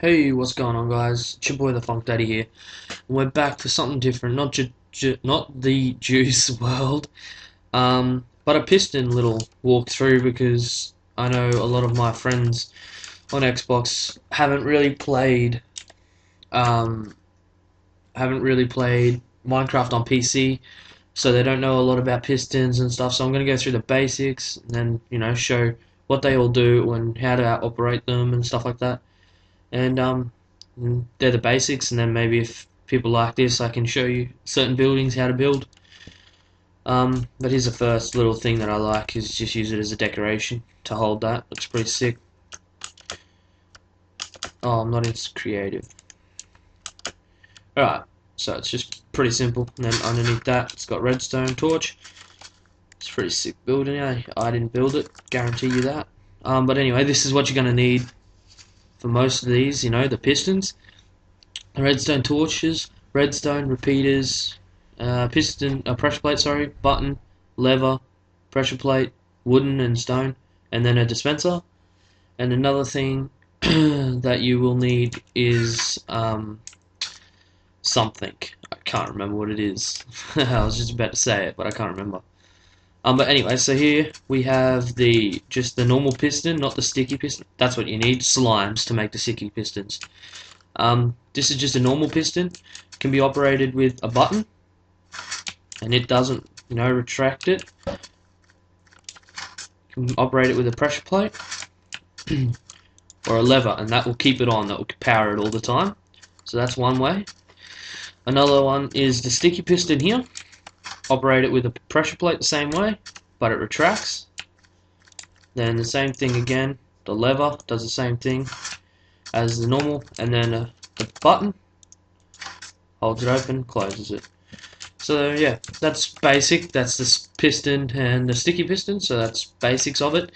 Hey, what's going on, guys? It's your boy, the Funk Daddy here. We're back for something different, not the Juice World, but a piston little walkthrough because I know a lot of my friends on Xbox um, haven't really played Minecraft on PC, so they don't know a lot about pistons and stuff. So I'm gonna go through the basics and then show what they all do and how to operate them and stuff like that. And they're the basics. And then maybe if people like this, I can show you certain buildings how to build. But here's the first little thing that I like is just use it as a decoration to hold that. Looks pretty sick. Oh, I'm not into creative. Alright, so it's just pretty simple. And then underneath that, it's got redstone torch. It's pretty sick building. I didn't build it, guarantee you that. But anyway, this is what you're going to need for most of these, the pistons, redstone torches, redstone repeaters, pressure plate, sorry, button, lever, pressure plate, wooden and stone, and then a dispenser. And another thing that you will need is something. I can't remember what it is. I was just about to say it, but I can't remember. But anyway, so here we have just the normal piston, not the sticky piston. That's what you need, slimes, to make the sticky pistons. This is just a normal piston. It can be operated with a button, and it doesn't, retract it. You can operate it with a pressure plate or a lever, and that will keep it on. That will power it all the time. So that's one way. Another one is the sticky piston here. Operate it with a pressure plate the same way, but it retracts. Then the same thing again, the lever does the same thing as the normal, and then a button holds it open, closes it. So yeah, that's basic. That's the piston and the sticky piston, so that's basics of it.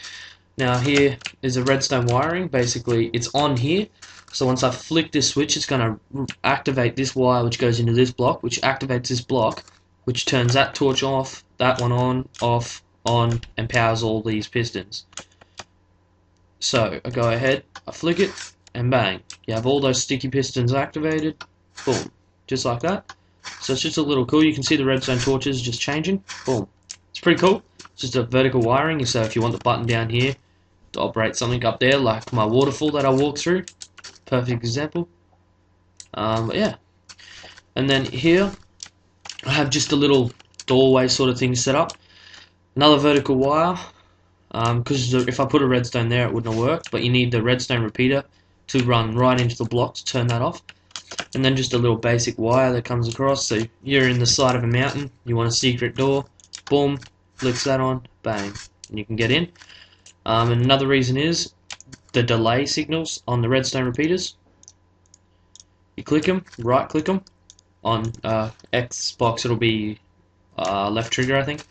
Now here is a redstone wiring. Basically it's on here, so once I flick this switch, it's going to activate this wire which goes into this block, which activates this block, which turns that torch off, that one on, off, on, and powers all these pistons. So I go ahead, I flick it, and bang, you have all those sticky pistons activated. Boom, just like that. So it's just a little cool. You can see the redstone torches just changing. Boom, it's pretty cool. It's just a vertical wiring. So if you want the button down here to operate something up there, like my waterfall that I walked through, perfect example. But yeah, and then here I have just a little doorway sort of thing set up. Another vertical wire, because if I put a redstone there it wouldn't work, but you need the redstone repeater to run right into the block to turn that off. And then just a little basic wire that comes across. So you're in the side of a mountain, you want a secret door, boom, flicks that on, bang, and you can get in. And another reason is the delay signals on the redstone repeaters. You click them, right click them. On Xbox it'll be left trigger, I think,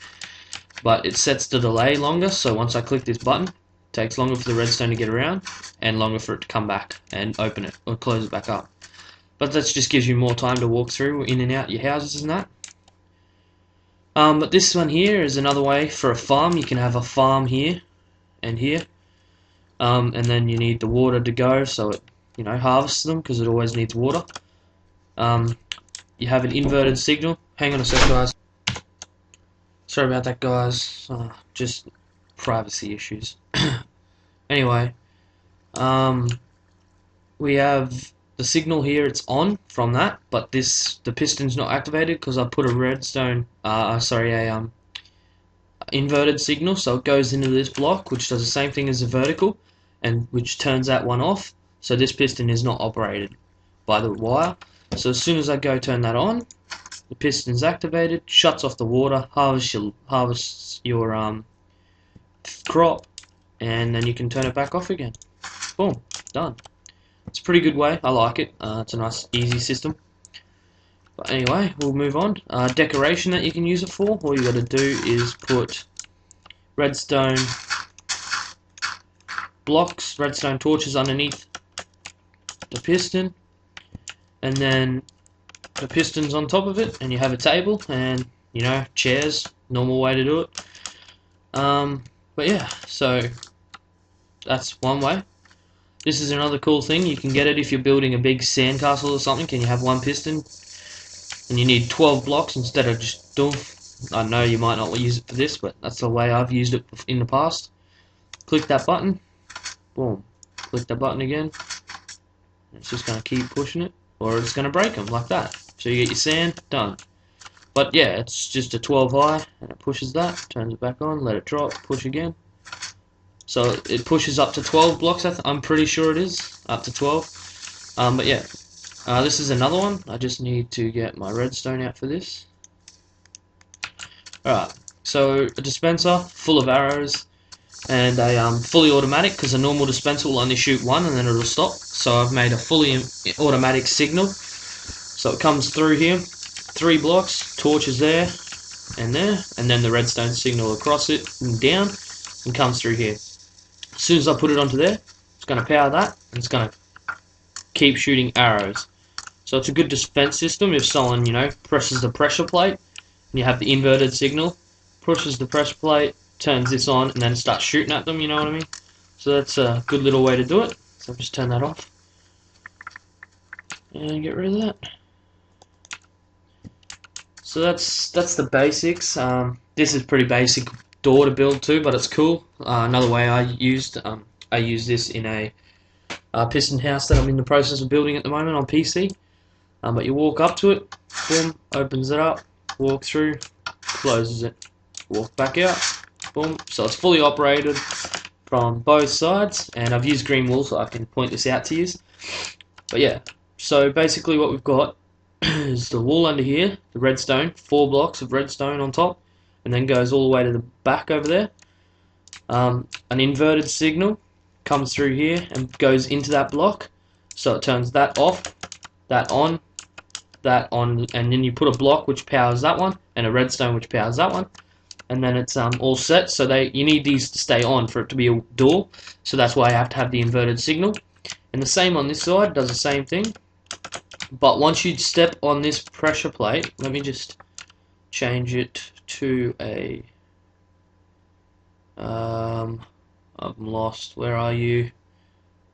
but it sets the delay longer, so once I click this button, it takes longer for the redstone to get around and longer for it to come back and open it or close it back up. But that just gives you more time to walk through in and out your houses and that. But this one here is another way for a farm. You can have a farm here and here, and then you need the water to go so it harvests them, because it always needs water. You have an inverted signal. Hang on a sec, guys. Sorry about that, guys. Just privacy issues. Anyway, we have the signal here. It's on from that, but the piston's not activated because I put a redstone. Inverted signal, so it goes into this block, which does the same thing as the vertical, and which turns that one off. So this piston is not operated by the wire. So as soon as I go turn that on, the piston's activated, shuts off the water, harvests your crop, and then you can turn it back off again. Boom, done. It's a pretty good way. I like it. It's a nice, easy system. But anyway, we'll move on. Decoration that you can use it for. All you got to do is put redstone blocks, redstone torches underneath the piston, and then the piston's on top of it, and you have a table and chairs, normal way to do it. But yeah, so that's one way. This is another cool thing. You can get it if you're building a big sandcastle or something. Can you have one piston and you need 12 blocks instead of just doof. I know you might not use it for this, but that's the way I've used it in the past. Click that button, boom. Click that button again. It's just going to keep pushing it, or it's going to break them like that. So you get your sand, done. But yeah, it's just a 12 high, and it pushes that, turns it back on, let it drop, push again. So it pushes up to 12 blocks, I'm pretty sure it is, up to 12. But yeah, this is another one. I just need to get my redstone out for this. Alright, so a dispenser full of arrows, and a fully automatic, because a normal dispenser will only shoot one and then it'll stop. So I've made a fully automatic signal. So it comes through here, 3 blocks, torches there, and then the redstone signal across it and down, and comes through here. As soon as I put it onto there, it's going to power that, and it's going to keep shooting arrows. So it's a good dispense system if someone, presses the pressure plate, and you have the inverted signal, pushes the pressure plate, turns this on, and then starts shooting at them, you know what I mean? So that's a good little way to do it. So just turn that off, and get rid of that. So that's the basics. This is pretty basic door to build too, but it's cool. Another way I use this in a piston house that I'm in the process of building at the moment on PC. But you walk up to it, boom, opens it up, walk through, closes it, walk back out, boom. So it's fully operated from both sides, and I've used green wool so I can point this out to you. But yeah, so basically what we've got is the wool under here, the redstone, 4 blocks of redstone on top, and then goes all the way to the back over there. An inverted signal comes through here and goes into that block, so it turns that off, that on, and then you put a block which powers that one, and a redstone which powers that one, and then it's all set. So you need these to stay on for it to be a door, so that's why I have to have the inverted signal. And the same on this side, does the same thing. But once you step on this pressure plate, let me just change it to a I'm lost, where are you?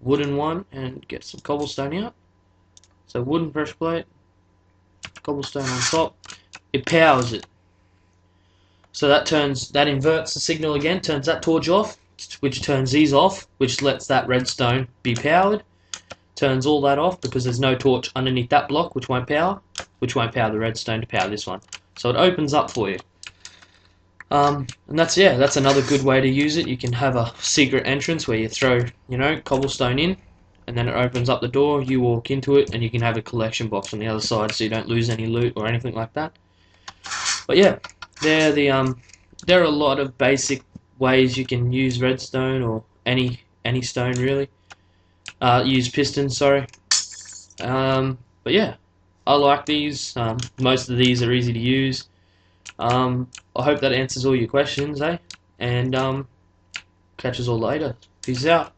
Wooden one, and get some cobblestone out. So wooden pressure plate, cobblestone on top, it powers it. So that inverts the signal again, turns that torch off, which turns these off, which lets that redstone be powered. Turns all that off because there's no torch underneath that block, which won't power the redstone to power this one. So it opens up for you. And that's another good way to use it. You can have a secret entrance where you throw, cobblestone in, and then it opens up the door, you walk into it, and you can have a collection box on the other side so you don't lose any loot or anything like that. But yeah, there are a lot of basic ways you can use redstone, or any stone really. Use pistons, sorry. But yeah, I like these. Most of these are easy to use. I hope that answers all your questions, and catch us all later. Peace out.